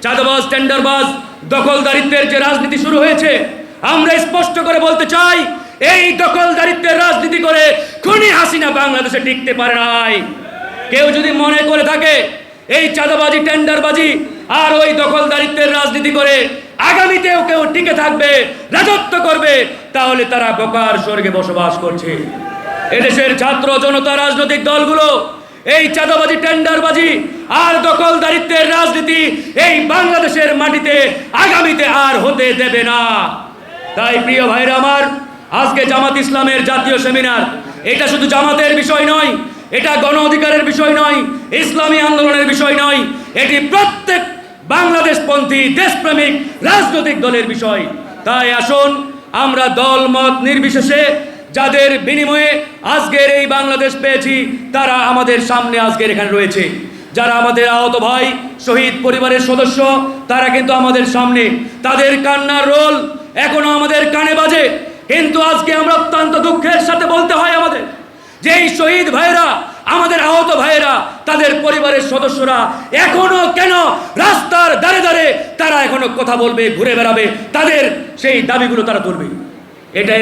চাঁদাবাজ, টেন্ডারবাজ, দখলদারিত্বের যে রাজনীতি শুরু হয়েছে, আমরা স্পষ্ট করে বলতে চাই, এই দখলদারিত্বের রাজনীতি করে খুনি হাসিনা বাংলাদেশে টিকতে পারে নাই। কেউ যদি মনে করে থাকে এই চাঁদাবাজি, টেন্ডারবাজি আর ওই দখলদারিত্বের রাজনীতি করে আগামীতেও কেউ টিকে থাকবে, রাজত্ব করবে, তাহলে তারা বোকার স্বর্গে বসবাস করছে। এদেশের ছাত্র জনতা, রাজনৈতিক দলগুলো এই চাঁদাবাজি, টেন্ডারবাজি আর দখলদারিত্বের রাজনীতি এই বাংলাদেশের মাটিতে আগামীতে আর হতে দেবে না। তাই প্রিয় ভাইরা আমার, আজকে জামাত ইসলামের জাতীয় সেমিনার, এটা শুধু জামাতের বিষয় নয়, এটা গণ অধিকারের বিষয় নয়, ইসলামী আন্দোলনের বিষয় নয়, এটি প্রত্যেক বাংলাদেশপন্থী দেশপ্রেমিক রাজনৈতিক দলের বিষয়। তাই আসুন আমরা দল মত নির্বিশেষে যাদের বিনিময়ে আজকের এই বাংলাদেশ পেয়েছি, তারা আমাদের সামনে আজকের এখানে রয়েছে। যারা আমাদের আহত ভাই, শহীদ পরিবারের সদস্য, তারা কিন্তু আমাদের সামনে, তাদের কান্নার রোল এখনো আমাদের কানে বাজে। কিন্তু আজকে আমরা অত্যন্ত দুঃখের সাথে বলতে হয় আমাদের, যে এই শহীদ ভাইরা, আমাদের আহত ভাইরা, তাদের পরিবারের সদস্যরা এখনো কেন রাস্তার দাঁড়ে দাঁড়ে তারা এখনো কথা বলবে, ঘুরে বেড়াবে, তাদের সেই দাবিগুলো তারা তুলবে। এটাই